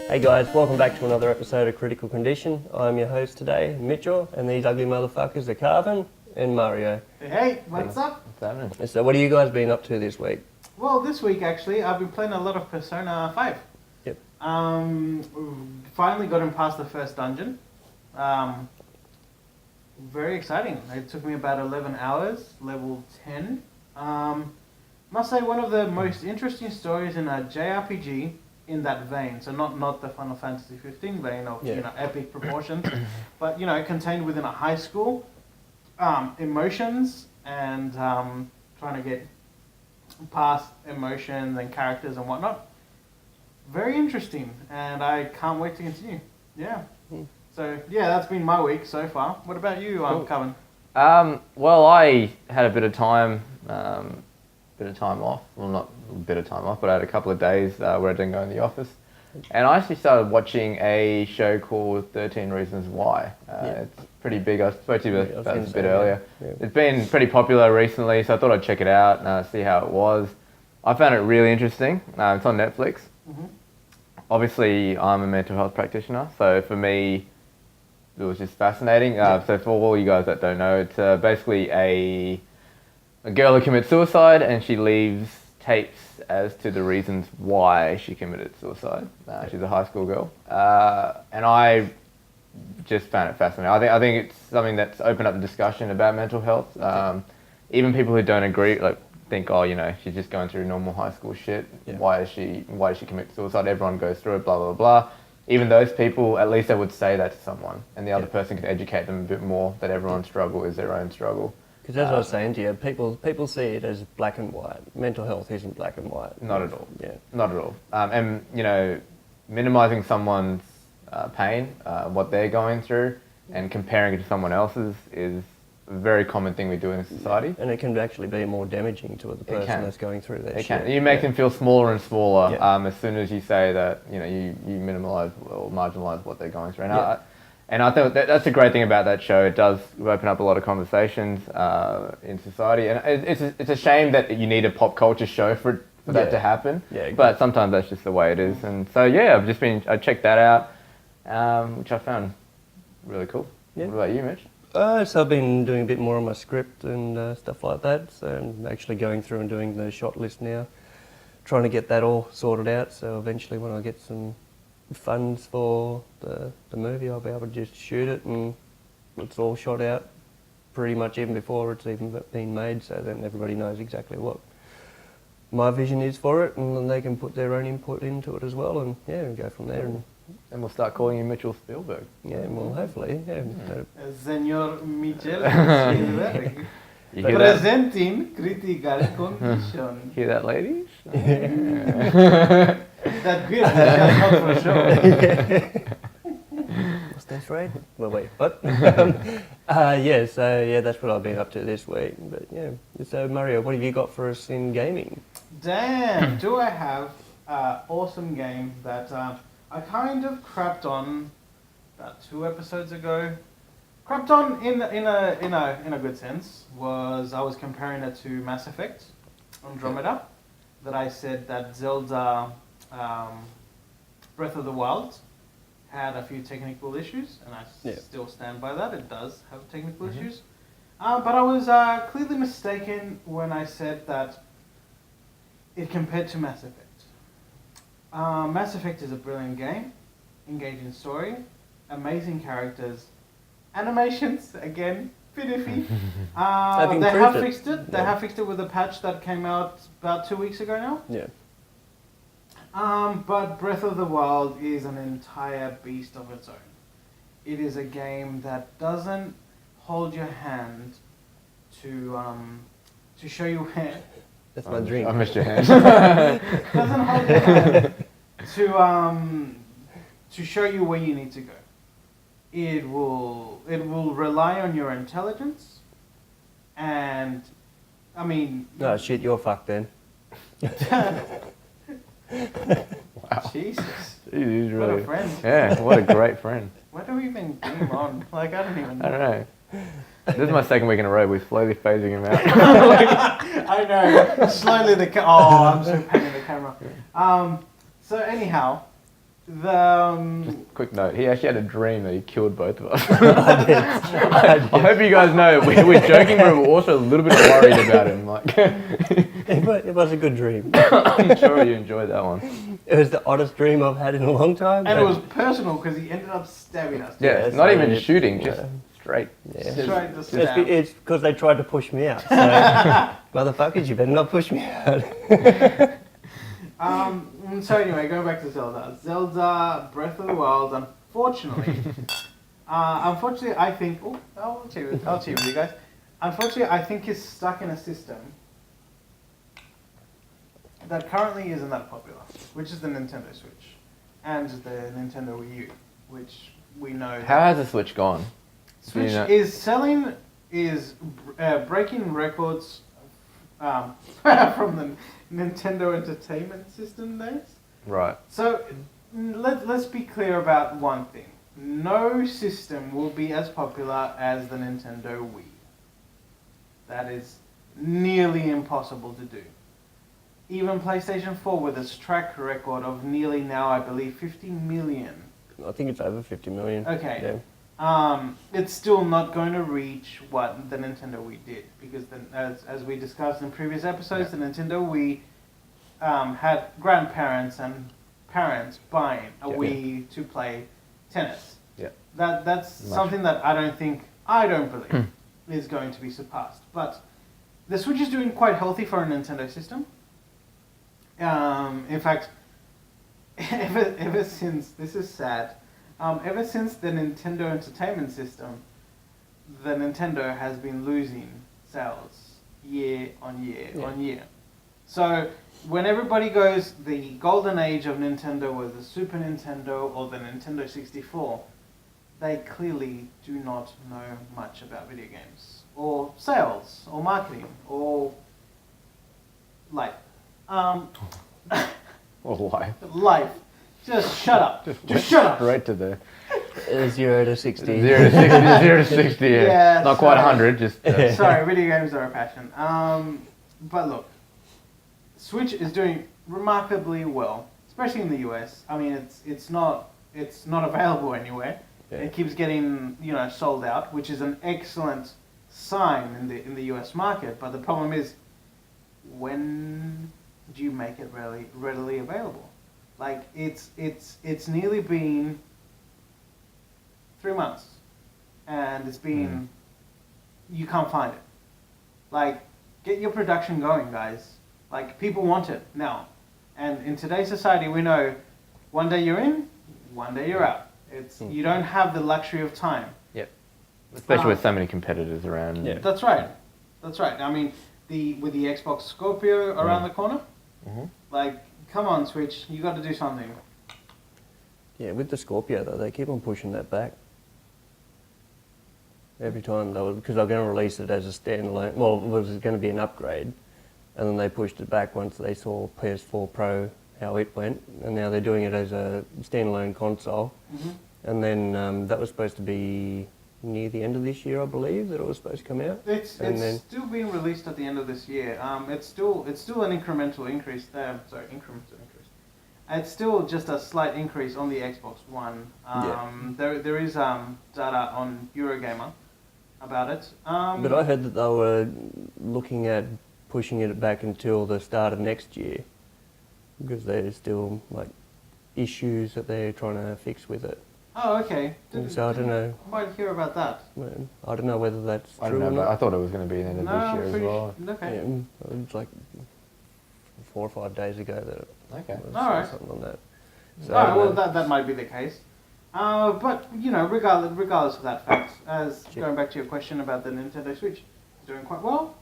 Hey guys, welcome back to another episode of Critical Condition. I'm your host today, Mitchell, and these ugly motherfuckers are Carvin and Mario. Hey, what's up? What's happening? So what have you guys been up to this week? Well, this week actually, I've been playing a lot of Persona 5. Yep. Finally gotten past the first dungeon. Very exciting. It took me about 11 hours, level 10. Must say one of the most interesting stories in a JRPG in that vein. So not the Final Fantasy 15 vein of epic proportions, but contained within a high school. Emotions and trying to get past emotions and characters and whatnot. Very interesting, and I can't wait to continue. Yeah. So that's been my week so far. What about you, Coven? Well, I had a bit of time off. Well, not a bit of time off, but I had a couple of days where I didn't go in the office. And I actually started watching a show called 13 Reasons Why. It's pretty big. I spoke to you about this a bit earlier. Yeah. It's been pretty popular recently, so I thought I'd check it out and see how it was. I found it really interesting. It's on Netflix. Mm-hmm. Obviously, I'm a mental health practitioner, so for me, it was just fascinating. So for all you guys that don't know, it's basically a girl who commits suicide, and she leaves tapes as to the reasons why she committed suicide. She's a high school girl, and I just found it fascinating. I think it's something that's opened up the discussion about mental health. Even people who don't agree, think, she's just going through normal high school shit. Yeah. Why does she commit suicide? Everyone goes through it. Blah blah blah. Even those people, at least they would say that to someone, and the other person can educate them a bit more that everyone's struggle is their own struggle. Because as I was saying to you, people see it as black and white. Mental health isn't black and white. Not at all. Yeah. Not at all. And minimizing someone's pain, what they're going through, and comparing it to someone else's is a very common thing we do in society. And it can actually be more damaging to the person that's going through that shit. It can. You make them feel smaller and smaller as soon as you say that you minimize or marginalize what they're going through. And I think that's a great thing about that show. It does open up a lot of conversations in society, and it's a shame that you need a pop culture show for that to happen. Yeah, exactly. But sometimes that's just the way it is. And so I checked that out, which I found really cool. Yeah. What about you, Mitch? So I've been doing a bit more on my script and stuff like that. So I'm actually going through and doing the shot list now, trying to get that all sorted out. So eventually, when I get some funds for the movie, I'll be able to just shoot it, and it's all shot out pretty much even before it's even been made, so then everybody knows exactly what my vision is for it, and then they can put their own input into it as well, and go from there. And we'll start calling you Mitchell Spielberg. Yeah, well, hopefully. Yeah. Señor Mitchell Spielberg. Presenting Critical Condition. Hear that, ladies? That good. That's not for sure. What's that, right? Well, wait, what? That's what I've been up to this week. But so Mario, what have you got for us in gaming? Damn, do I have an awesome game that I kind of crapped on about 2 episodes ago. Crapped on in a good sense. I was comparing it to Mass Effect Andromeda. That I said that Zelda Breath of the Wild had a few technical issues, and I still stand by that. It does have technical issues. But I was clearly mistaken when I said that it compared to Mass Effect. Mass Effect is a brilliant game, engaging story, amazing characters, animations, again, iffy. They have fixed it. They have fixed it with a patch that came out about 2 weeks ago now. Yeah. But Breath of the Wild is an entire beast of its own. It is a game that doesn't hold your hand to show you where. That's my dream. I missed your hand. Doesn't hold your hand to show you where you need to go. It will rely on your intelligence, and I mean. No shit, you're fucked then. Wow. Jesus. He's what a friend. Yeah, what a great friend. What do we even do him on? I don't even know. I don't know. This is my second week in a row. We're slowly phasing him out. I know. Slowly I'm so pain in the camera. So anyhow, Quick note, he actually had a dream that he killed both of us. I did. I hope you guys know we're joking, but we're also a little bit worried about him. Like, It was a good dream. I'm sure you enjoyed that one. It was the oddest dream I've had in a long time. And it was personal because he ended up stabbing us. Yeah, it's not like even it- shooting, just straight. Yeah. Straight to stab. It's because they tried to push me out. So, motherfuckers, you better not push me out. So anyway, going back to Zelda. Zelda Breath of the Wild, unfortunately, I think, I'll cheat with you guys. Unfortunately, I think it's stuck in a system that currently isn't that popular, which is the Nintendo Switch and the Nintendo Wii U, which we know. How has the Switch gone? Switch Do you know- is breaking records from the Nintendo Entertainment System days. Right. So let's be clear about one thing. No system will be as popular as the Nintendo Wii. That is nearly impossible to do. Even PlayStation 4 with its track record of nearly now, I believe, 50 million. I think it's over 50 million. Okay. Yeah. It's still not going to reach what the Nintendo Wii did because, as we discussed in previous episodes, the Nintendo Wii had grandparents and parents buying a Wii to play tennis. Yeah. That's something that I don't believe is going to be surpassed. But the Switch is doing quite healthy for a Nintendo system. In fact, ever since, this is sad, ever since the Nintendo Entertainment System, the Nintendo has been losing sales year on year on year. So when everybody goes, the golden age of Nintendo was the Super Nintendo or the Nintendo 64, they clearly do not know much about video games or sales or marketing or life. Or life. Life. Just shut up. Just shut up. Right to the 0 to 60. 0 to 60. 0 to 60. Yeah. Yeah, Not quite sorry. 100. Just. Sorry, video games are a passion. But look, Switch is doing remarkably well, especially in the US. I mean, it's not available anywhere. Yeah. It keeps getting sold out, which is an excellent sign in the US market. But the problem is, when do you make it readily available? Like it's nearly been 3 months, and it's been you can't find it. Like, get your production going, guys. Like, people want it now, and in today's society, we know one day you're in, one day you're out. You don't have the luxury of time. Yep. Especially with so many competitors around. Yeah. That's right. That's right. I mean, with the Xbox Scorpio around the corner, like, come on, Switch, you got to do something. Yeah, with the Scorpio though, they keep on pushing that back. Every time because they're going to release it as a standalone. Well, it was going to be an upgrade, and then they pushed it back once they saw PS4 Pro how it went, and now they're doing it as a standalone console. And then that was supposed to be near the end of this year, I believe, that it was supposed to come out. It's still being released at the end of this year. It's still an incremental increase. Incremental increase. It's still just a slight increase on the Xbox One. There is data on Eurogamer about it. But I heard that they were looking at pushing it back until the start of next year, because there's still like issues that they're trying to fix with it. Oh, okay. So I don't know. I might hear about that. I don't know whether that's I true don't know, or but I not. thought it was going to be the end of this year as well. Okay. Yeah, it was like 4 or 5 days ago that it Okay. was Alright. something on that. So, Alright, well, that might be the case. But, regardless of that fact, going back to your question about the Nintendo Switch, it's doing quite well.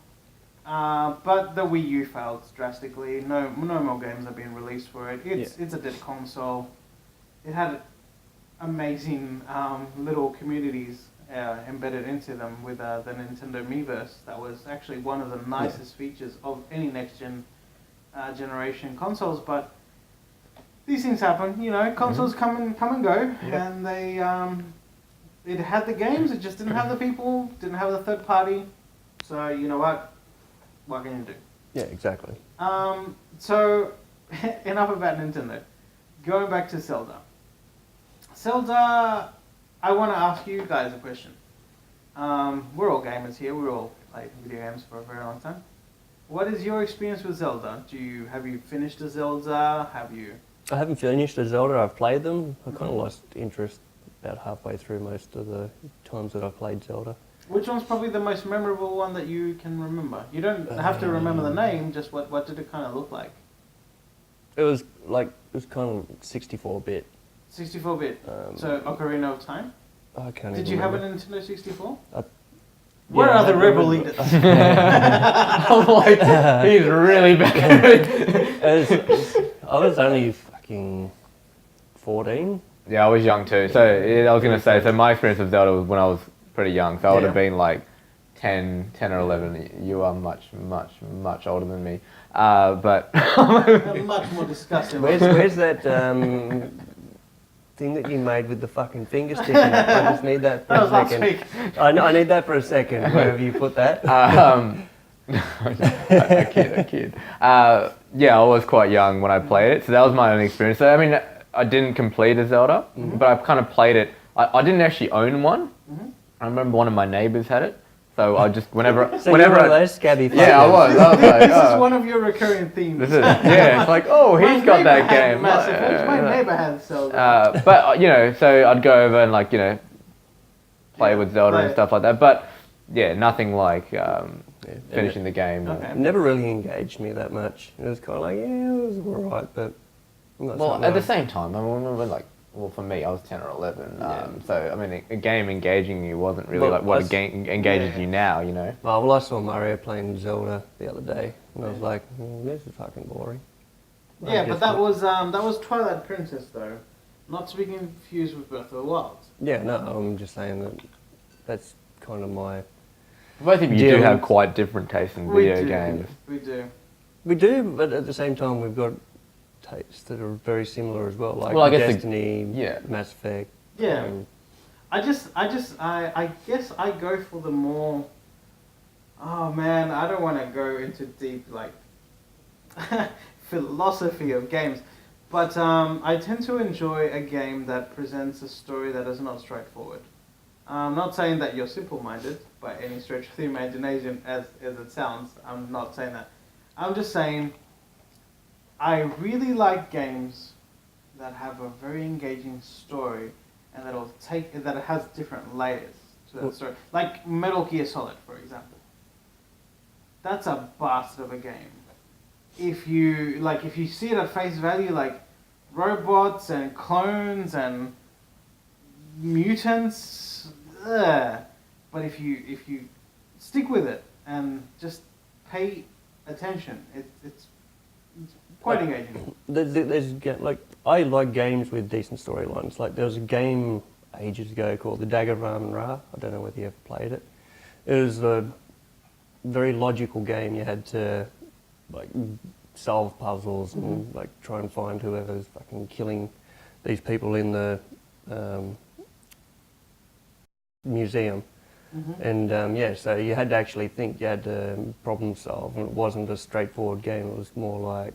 But the Wii U failed drastically. No more games are being released for it. It's a dead console. It had amazing little communities embedded into them with the Nintendo Miiverse. That was actually one of the nicest features of any next-gen generation consoles. But these things happen, consoles come and go, and they it had the games, it just didn't have the people, didn't have the third party. So you know what can you do? Yeah, exactly. So enough about Nintendo. Going back to Zelda. Zelda, I want to ask you guys a question. We're all gamers here. We're all played video games for a very long time. What is your experience with Zelda? Have you finished a Zelda? I haven't finished a Zelda. I've played them. I kind of lost interest about halfway through most of the times that I've played Zelda. Which one's probably the most memorable one that you can remember? You don't have to remember the name. Just what did it kind of look like? It was kind of 64-bit. 64-bit. So Ocarina of Time. I can't. Did even you have a remember. Nintendo 64? Where are the rebel leaders? I'm like, he's really bad. I was only fucking 14. Yeah, I was young too. So I was gonna say, so my experience with Zelda was when I was pretty young. So I would have been like 10 or 11. You are much older than me. But much more disgusting. Where's that thing that you made with the fucking finger stick in it? I just need that for a second. I need that for a second. Wherever you put that. A kid. Yeah, I was quite young when I played it, so that was my only experience. So I mean, I didn't complete a Zelda, but I kind of played it. I didn't actually own one. I remember one of my neighbours had it, so I just whenever you were one of those scabby fuckers. I was like, this is one of your recurring themes. This is it's like, oh, he's got that game. My neighbour had Zelda. But so I'd go over and play with Zelda and stuff like that. But yeah, nothing like finishing the game. Okay. It never really engaged me that much. It was kind of like, yeah, it was alright, but not Well, something at the same time, I remember for me, I was 10 or 11. So, I mean, a game engaging you wasn't really Well, what a game engages you now, you know? Well, I saw Mario playing Zelda the other day, and I was like, this is fucking boring. Yeah, but that was Twilight Princess though, not to be confused with Breath of the Wild. Yeah, no, I'm just saying that's kind of my... Both of you do have quite different tastes in video games. We do. We do, but at the same time, we've got tastes that are very similar as well, like Well, I guess Destiny, Mass Effect. Yeah. I guess I go for the more... Oh man, I don't want to go into deep philosophy of games, but I tend to enjoy a game that presents a story that is not straightforward. I'm not saying that you're simple-minded by any stretch of the imagination, as it sounds. I'm not saying that. I'm just saying I really like games that have a very engaging story and that it has different layers to that story. Like Metal Gear Solid, for example. That's a bastard of a game. If you see it at face value, like robots and clones and mutants, but if you stick with it and just pay attention, it's quite engaging. I like games with decent storylines. Like there was a game ages ago called The Dagger of Amun-Ra. I don't know whether you ever played it. It was a very logical game. You had to solve puzzles and try and find whoever's fucking killing these people in the museum. And so you had to actually think, you had to problem solve, and it wasn't a straightforward game. It was more like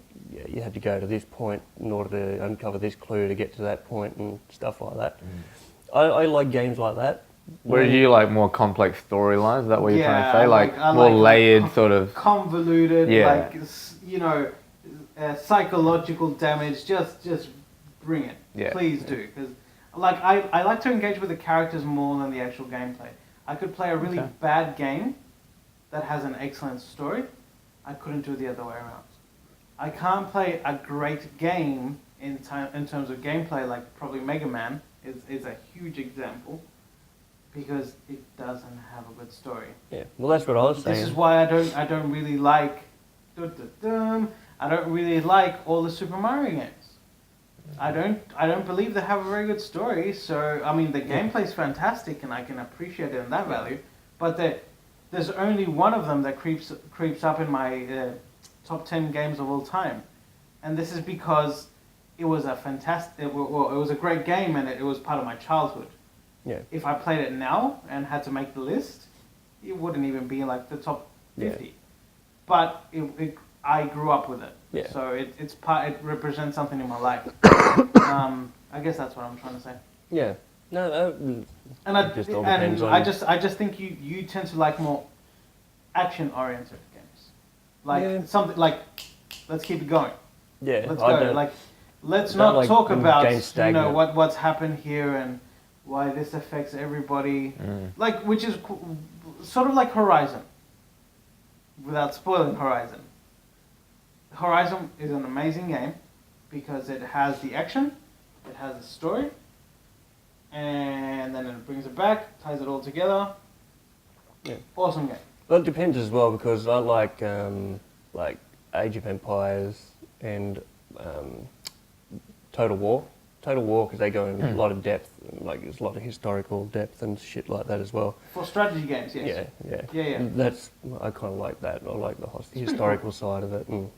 you had to go to this point in order to uncover this clue to get to that point and stuff like that. I like games like that. Where do you like more complex storylines? Is that what you're trying to say? I more like layered sort of... Convoluted, psychological damage. Just bring it. Yeah. Please do. Because I like to engage with the characters more than the actual gameplay. I could play a really bad game that has an excellent story. I couldn't do it the other way around. I can't play a great game in terms of gameplay, like probably Mega Man is a huge example, because it doesn't have a good story. Yeah, well that's what I was saying. This is why I don't really like I don't really like all the Super Mario games. I don't believe they have a very good story. So I mean, the gameplay's fantastic, and I can appreciate it in that value. But there's only one of them that creeps up in my top 10 games of all time, and this is because it was a fantastic. It was a great game, and it was part of my childhood. Yeah. If I played it now and had to make the list, it wouldn't even be like the top 50. Yeah. But I grew up with it. Yeah. So it represents something in my life. I guess that's what I'm trying to say. Yeah. No, And it just all depends on. I just think you tend to like more action-oriented games, like Yeah. something like let's keep it going. Yeah. Let's I go. don't- Like, let's I not don't like talk when about games stagnant. what's happened here and why this affects everybody. Like, which is sort of like Horizon. Without spoiling Horizon. Horizon is an amazing game because it has the action, it has the story, and then it brings it back, ties it all together. Yeah. Awesome game. Well, it depends as well because I like Age of Empires and Total War. Total War because they go in a lot of depth, and, like there's a lot of historical depth and shit like that as well. For strategy games, yes. Yeah. That's I kind of like that. I like the historical side of it and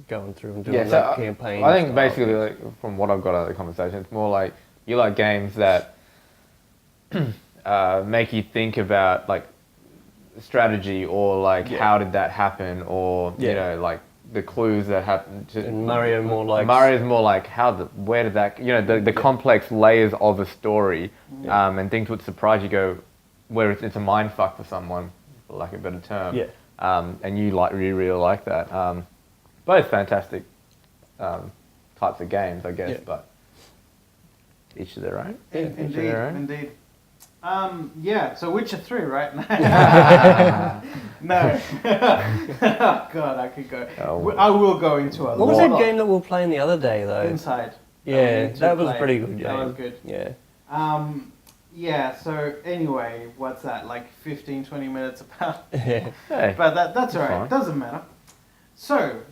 going through and doing Yeah, so that campaign. I think stuff. basically, like, from what I've got out of the conversation, it's more like you like games that make you think about like strategy or like how did that happen or you know like the clues that happen. And Mario's more like where did that the complex layers of a story and things would surprise you. Go where it's a mind fuck for someone, for lack of a better term. Yeah. And you really like that. Both fantastic types of games, I guess, Yeah. but each of their own. Indeed. Yeah, so Witcher 3, right? No. Oh, God, I could go. Oh. I will go into a What was lot. that game that we were playing the other day though? Inside. Yeah, that was a play. pretty good game. That was good. Yeah. Yeah, so anyway, what's that, like 15, 20 minutes about? Yeah. Hey, But that's alright, fine. doesn't matter. So,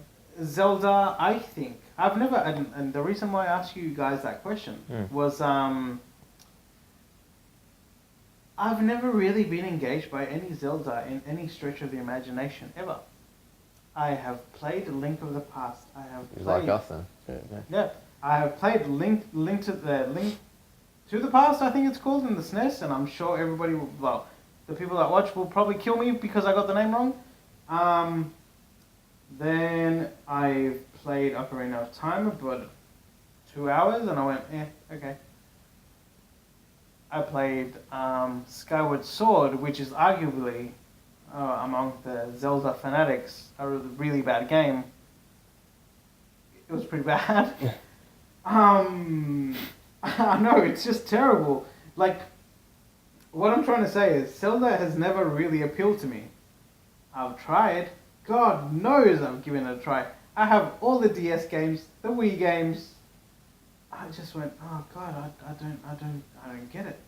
Zelda, I think, I've never, and the reason why I asked you guys that question was, I've never really been engaged by any Zelda in any stretch of the imagination, ever. I have played Link of the Past, I have you played... like us then? Yeah, I have played Link to the Past, I think it's called, in the SNES, and I'm sure everybody will, well, the people that watch will probably kill me because I got the name wrong. Then I played Ocarina of Time about 2 hours, and I went, okay. I played Skyward Sword, which is arguably, among the Zelda fanatics, a really bad game. It was pretty bad. I know, it's just terrible. Like, what I'm trying to say is, Zelda has never really appealed to me. I've tried. God knows I've given it a try. I have all the DS games, the Wii games. I just went, oh God, I don't get it.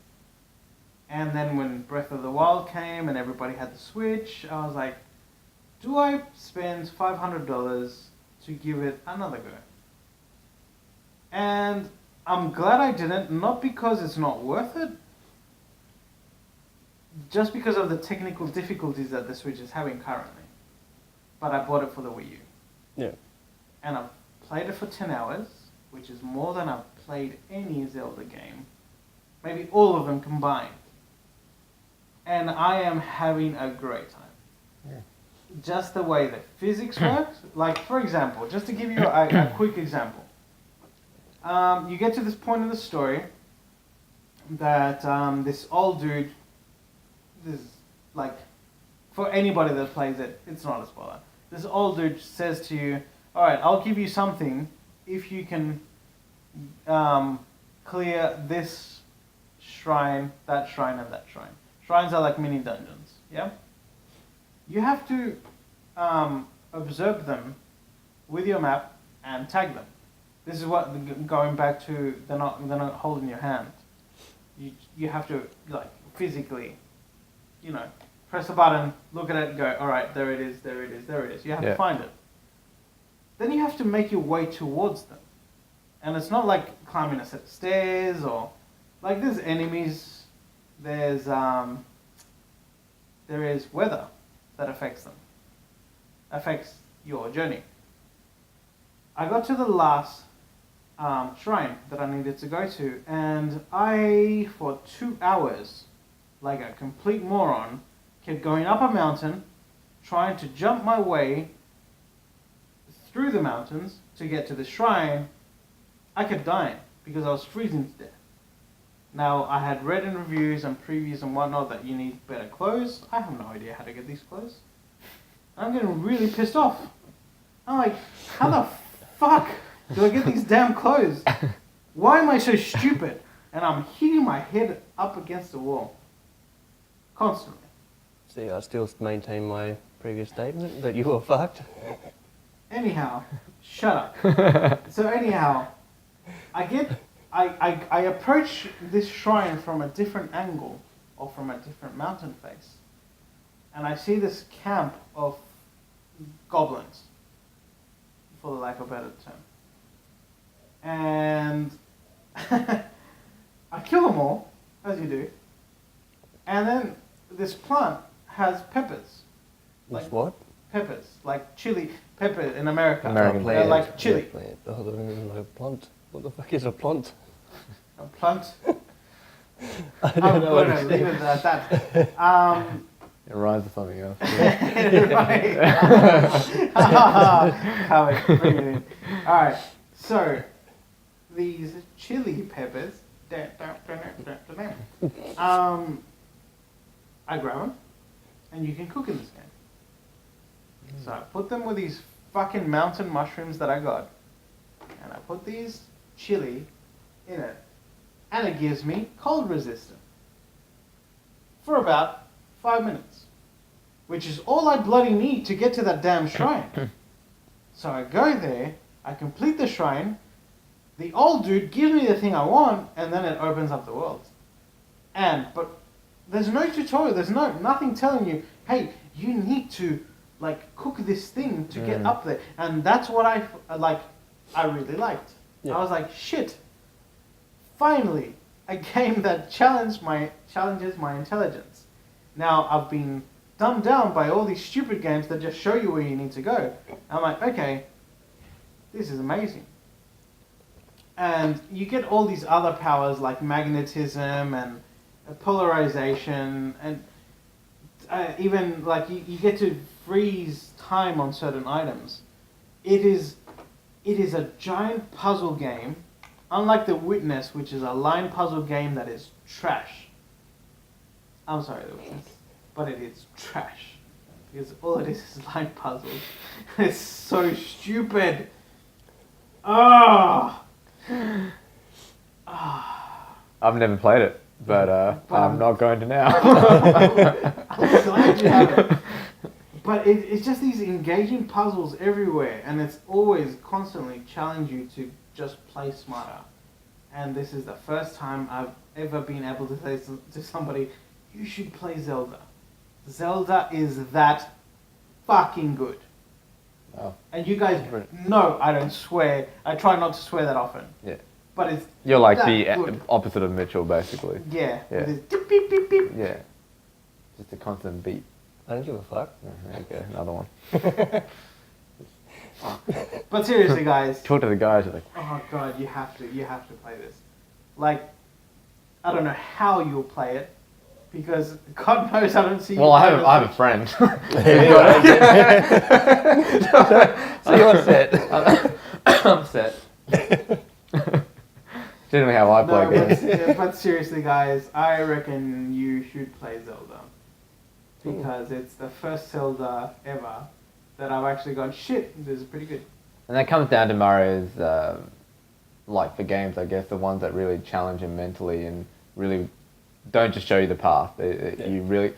And then when Breath of the Wild came and everybody had the Switch, I was like, do I spend $500 to give it another go? And I'm glad I didn't, not because it's not worth it, just because of the technical difficulties that the Switch is having currently. But I bought it for the Wii U. Yeah. And I've played it for 10 hours, which is more than I've played any Zelda game. Maybe all of them combined. And I am having a great time. Yeah. Just the way the physics works. Like, for example, just to give you a quick example. You get to this point in the story that this old dude, this is like, for anybody that plays it, it's not a spoiler. This old dude says to you, alright, I'll give you something if you can clear this shrine, and that shrine. Shrines are like mini dungeons, yeah? You have to observe them with your map and tag them. This is what, going back to, they're not holding your hand. You have to, like, physically, press a button, look at it, go, alright, there it is. You have to find it. Then you have to make your way towards them. And it's not like climbing a set of stairs or, like, there's enemies, there is weather that affects them, affects your journey. I got to the last shrine that I needed to go to, and I, for 2 hours, like a complete moron, kept going up a mountain, trying to jump my way through the mountains to get to the shrine. I kept dying because I was freezing to death. Now, I had read in reviews and previews and whatnot that you need better clothes. I have no idea how to get these clothes. I'm getting really pissed off. I'm like, how the fuck do I get these damn clothes? Why am I so stupid? And I'm hitting my head up against the wall. Constantly. See, I still maintain my previous statement that you were fucked. Anyhow, shut up. So anyhow, I approach this shrine from a different angle or from a different mountain face. And I see this camp of goblins, for the lack of a better term. And I kill them all, as you do. And then this plant has peppers. Like what? Peppers, like chili pepper in America. American They're plant. like chili. Plant. Oh, they're like a plant. What the fuck is a plant? A plant. I don't know what I'm it's gonna leave it at that. It rhymes with something else. Right. Comic, bring it in. Alright, so these chili peppers, I grab them, and you can cook in this game. So I put them with these fucking mountain mushrooms that I got, and I put these chili in it, and it gives me cold resistance for about 5 minutes, which is all I bloody need to get to that damn shrine. So I go there, I complete the shrine, the old dude gives me the thing I want, and then it opens up the world. But there's no tutorial, there's nothing telling you, hey, you need to like cook this thing to get up there. And that's what I really liked. Yeah. I was like, shit, finally, a game that challenges my intelligence. Now, I've been dumbed down by all these stupid games that just show you where you need to go. I'm like, okay, this is amazing. And you get all these other powers like magnetism and polarization, and even like you get to freeze time on certain items. It is a giant puzzle game, unlike The Witness, which is a line puzzle game that is trash. I'm sorry, The Witness, but it is trash. Because all it is line puzzles. It's so stupid. Ah. I've never played it, but I'm not going to now. I'm glad you haven't. But it's just these engaging puzzles everywhere, and it's always constantly challenge you to just play smarter. And this is the first time I've ever been able to say to somebody, you should play Zelda. Zelda is that fucking good. Oh. And you guys know I don't swear. I try not to swear that often. Yeah. But it's You're like that the good. opposite of Mitchell, basically. Yeah. Yeah. With this beep, beep, beep, beep. Yeah. Just a constant beat. I don't give a fuck. Okay, another one. But seriously, guys. Talk to the guys. You're like, Oh god, you have to play this. Like, I don't know how you'll play it, because God knows I don't see. well, I have a friend. So you're set. I'm set. Generally, how I play No, games. but seriously, guys, I reckon you should play Zelda, because it's the first Zelda ever that I've actually gone, shit, this is pretty good. And that comes down to Mario's, like for games, I guess, the ones that really challenge him mentally and really don't just show you the path. You really,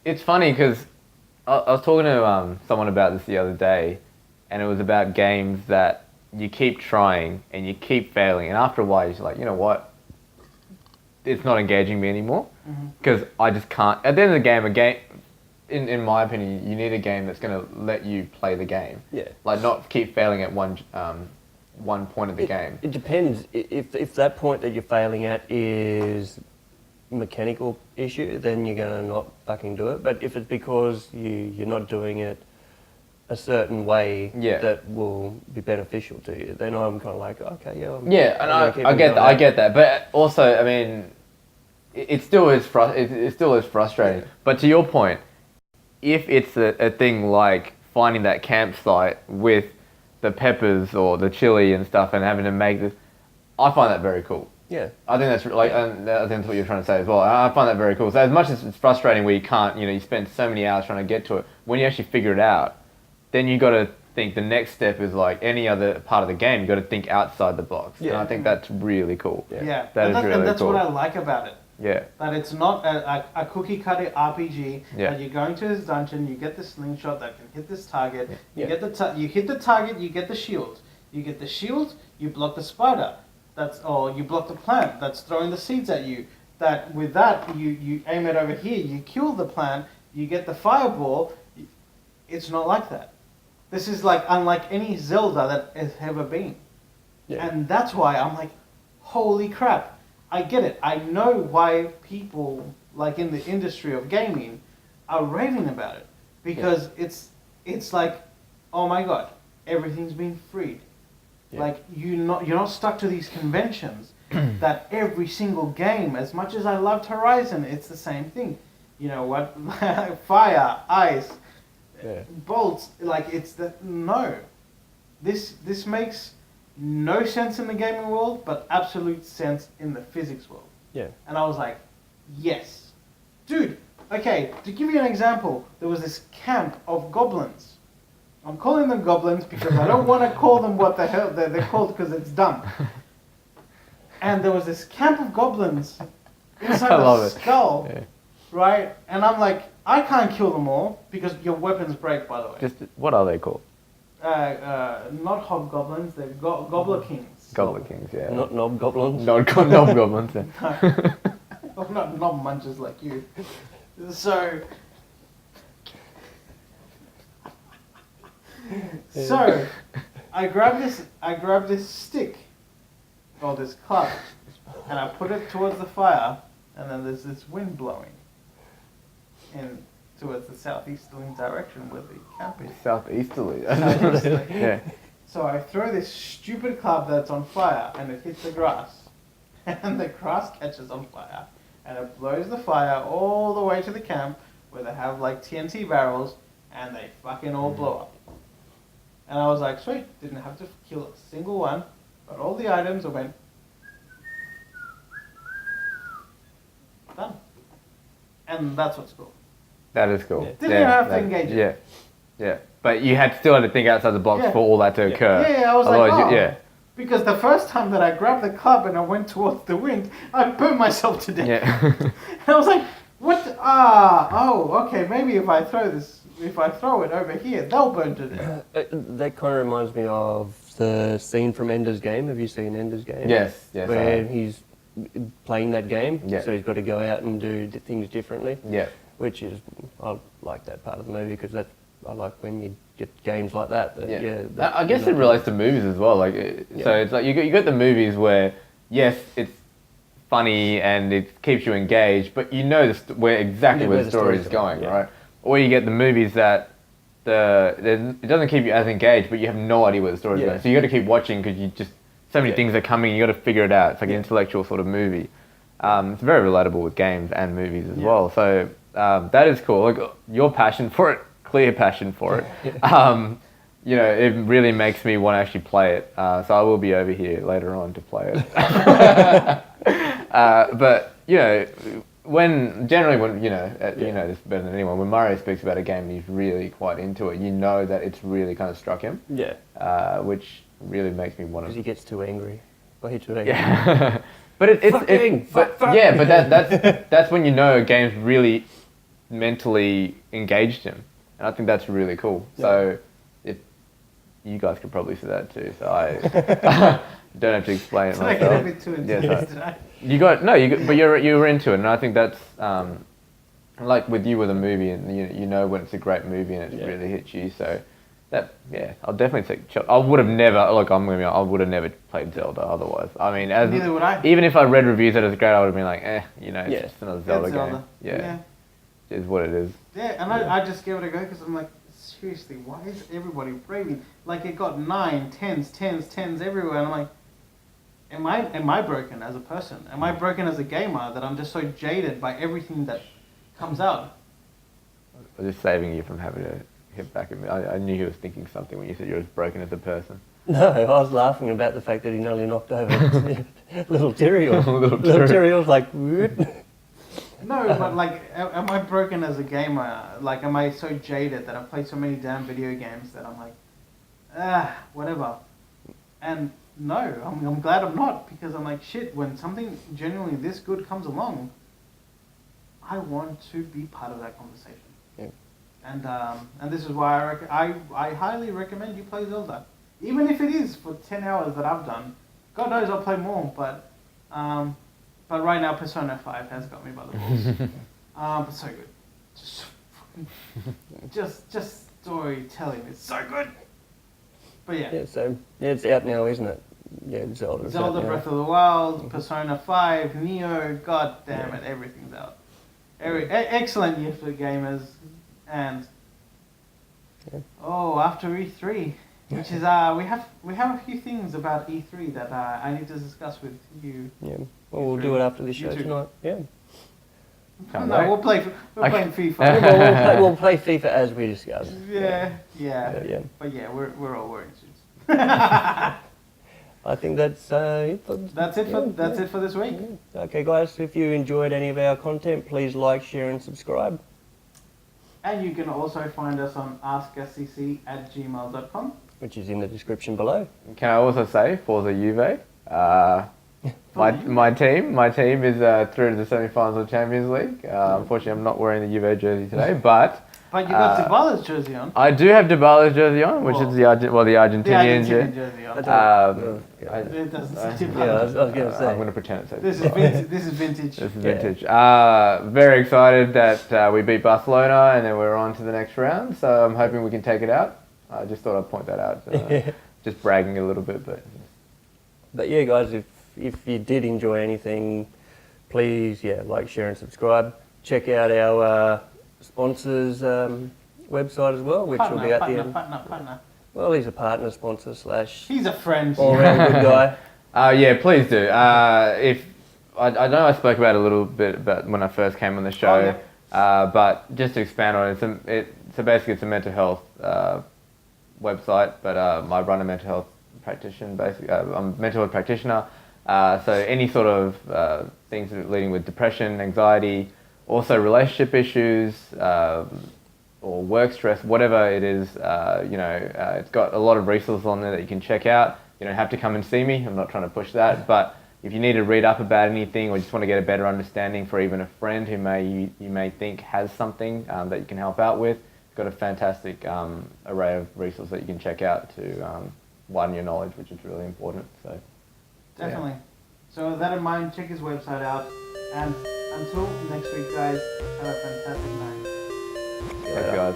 it's funny because I was talking to someone about this the other day, and it was about games that you keep trying and you keep failing, and after a while you're just like, you know what, it's not engaging me anymore, because I just can't. At the end of the game, a game, in my opinion, you need a game that's going to let you play the game. Yeah. Like not keep failing at one point of the game. It depends. If that point that you're failing at is mechanical issue, then you're gonna not fucking do it. But if it's because you're not doing it a certain way that will be beneficial to you, then I'm kind of like, okay, yeah. And I get that, but also, I mean, it still is frustrating. But to your point, if it's a thing like finding that campsite with the peppers or the chili and stuff and having to make this, I find that very cool. Yeah. I think that's like, and I think that's what you're trying to say as well. I find that very cool. So as much as it's frustrating where you can't, you spend so many hours trying to get to it, when you actually figure it out, then you got to think the next step is like any other part of the game. You got to think outside the box. Yeah. And I think that's really cool. Yeah, That is really and that's cool. what I like about it. Yeah. That it's not a cookie cutter RPG. Yeah. That you're going to this dungeon, you get the slingshot that can hit this target. Yeah. You get you hit the target, you get the shield. You get the shield, you block the spider. Or you block the plant that's throwing the seeds at you. That with that you aim it over here, you kill the plant, you get the fireball. It's not like that. This is like unlike any Zelda that has ever been. Yeah. And that's why I'm like, holy crap, I get it. I know why people like in the industry of gaming are raving about it. Because it's like, oh my god, everything's been freed. Yeah. Like you're not stuck to these conventions that every single game, as much as I loved Horizon, it's the same thing. You know what? Fire, ice, bolts, like it's no. This makes no sense in the gaming world, but absolute sense in the physics world. Yeah. And I was like, yes. Dude, okay, to give you an example, there was this camp of goblins. I'm calling them goblins because I don't want to call them what the hell they're called because it's dumb. And there was this camp of goblins inside the skull, right? And I'm like, I can't kill them all because your weapons break, by the way. Just what are they called? Not hobgoblins, they're gobbler kings. Gobbler kings, yeah. Not knob goblins. Knob goblins. Yeah. Well, not munchers like you. So I grabbed this stick or this club and I put it towards the fire, and then there's this wind blowing in towards the southeasterly direction where the camp is. Southeasterly. Southeasterly. Yeah. So I throw this stupid club that's on fire and it hits the grass. And the grass catches on fire and it blows the fire all the way to the camp where they have like TNT barrels and they fucking all blow up. And I was like, sweet, didn't have to kill a single one, but all the items went done. And that's what's cool. That is cool. Yeah. Didn't even have to engage it. Yeah. Yeah. But you still had to think outside the box for all that to occur. Yeah, I was Otherwise, like, oh. yeah. Because the first time that I grabbed the club and I went towards the wind, I burned myself to death. Yeah. And I was like, what? Okay, maybe if I throw it over here, they'll burn to death. That kind of reminds me of the scene from Ender's Game. Have you seen Ender's Game? Yes. Where he's playing that game, Yeah. so he's got to go out and do things differently. Yeah. Which is, I like that part of the movie because I like when you get games like that. I guess it relates to movies as well. Like, so it's like you got the movies where, yes, it's funny and it keeps you engaged, but you know where the story is going, right? Or you get the movies that it doesn't keep you as engaged, but you have no idea where the story is going. So you got to keep watching because you just so many things are coming. You got to figure it out. It's like an intellectual sort of movie. It's very relatable with games and movies as well. So that is cool. Like your passion for it, clear passion for it. It really makes me want to actually play it. So I will be over here later on to play it. But when this better than anyone, when Mario speaks about a game and he's really quite into it, you know that it's really kind of struck him. Yeah. Which really makes me want to. Because he gets too angry. Well, he's too angry. Yeah. But that's when you know a game's really mentally engaged him, and I think that's really cool. Yeah. So if you guys could probably see that too, so I don't have to explain it myself. I get a bit too into today. But you were into it, and I think that's like with you with a movie, and you know when it's a great movie and it really hits you. So I'll definitely take. I would have never. Look, I'm gonna be. I would have never played Zelda otherwise. I mean, neither would I. Even if I read reviews that it's great, I would have been like, it's just another Zelda game. Yeah. It is what it is. Yeah, and I just gave it a go because I'm like, seriously, why is everybody raving? Like it got 9, 10s everywhere, and I'm like, am I broken as a person? Am I broken as a gamer that I'm just so jaded by everything that comes out? I was just saving you from having to hit back at me. I knew he was thinking something when you said you're as broken as a person. No, I was laughing about the fact that he nearly knocked over little Tyrael. Little Little Tyrael. Tyrael's like, "Whoop." No, but like, am I broken as a gamer? Like, am I so jaded that I've played so many damn video games that I'm like, whatever. And no, I'm glad I'm not, because I'm like, shit, when something genuinely this good comes along, I want to be part of that conversation. Yeah. And this is why I highly recommend you play Zelda. Even if it is for 10 hours that I've done. God knows I'll play more, but right now Persona 5 has got me by the balls. But so good. Just storytelling is so good. But yeah. Yeah, so it's out now, isn't it? Yeah, Zelda's out Zelda now. Breath of the Wild, Persona 5, Neo, god damn it, everything's out. Excellent year for gamers, and after E3, which is we have a few things about E3 that I need to discuss with you. Yeah. Well, we'll do it after the show You too. tonight. Yeah. Can't No, wait. we're playing FIFA. Well, we'll play FIFA as we discuss. Yeah. But yeah. But we're all wearing suits. I think that's it. That's it for this week. Yeah. Okay, guys, if you enjoyed any of our content, please like, share, and subscribe. And you can also find us on askuscc@gmail.com. Which is in the description below. Can I also say, Forza Juve, my team is through to the semi-finals of the Champions League. Unfortunately, I'm not wearing the Juve jersey today, but But you got Dybala's jersey on. I do have Dybala's jersey on, which is the Argentinian The Argentinian jersey. jersey on. Yeah, It doesn't say I Dybala. was going to say. I'm going to pretend it says This is Dybala. vintage. This is vintage. This is vintage. Very excited that we beat Barcelona and then we're on to the next round. So I'm hoping we can take it out. I just thought I'd point that out. Just bragging a little bit, but But yeah, guys, if you did enjoy anything, please, like, share, and subscribe. Check out our sponsors' website as well, which will be at the end. Partner. Well, he's a partner, sponsor / He's a friend. all-round good guy. yeah, please do. If I know I spoke about it a little bit about when I first came on the show, but just to expand on it, so basically it's a mental health website, but I run a mental health practitioner. Basically, I'm a mental health practitioner. So any sort of things leading with depression, anxiety, also relationship issues, or work stress, whatever it is, it's got a lot of resources on there that you can check out. You don't have to come and see me. I'm not trying to push that, but if you need to read up about anything or just want to get a better understanding for even a friend who you may think has something that you can help out with, it's got a fantastic array of resources that you can check out to widen your knowledge, which is really important. So Definitely. So with that in mind, check his website out. And until next week, guys, have a fantastic night. thanks, guys.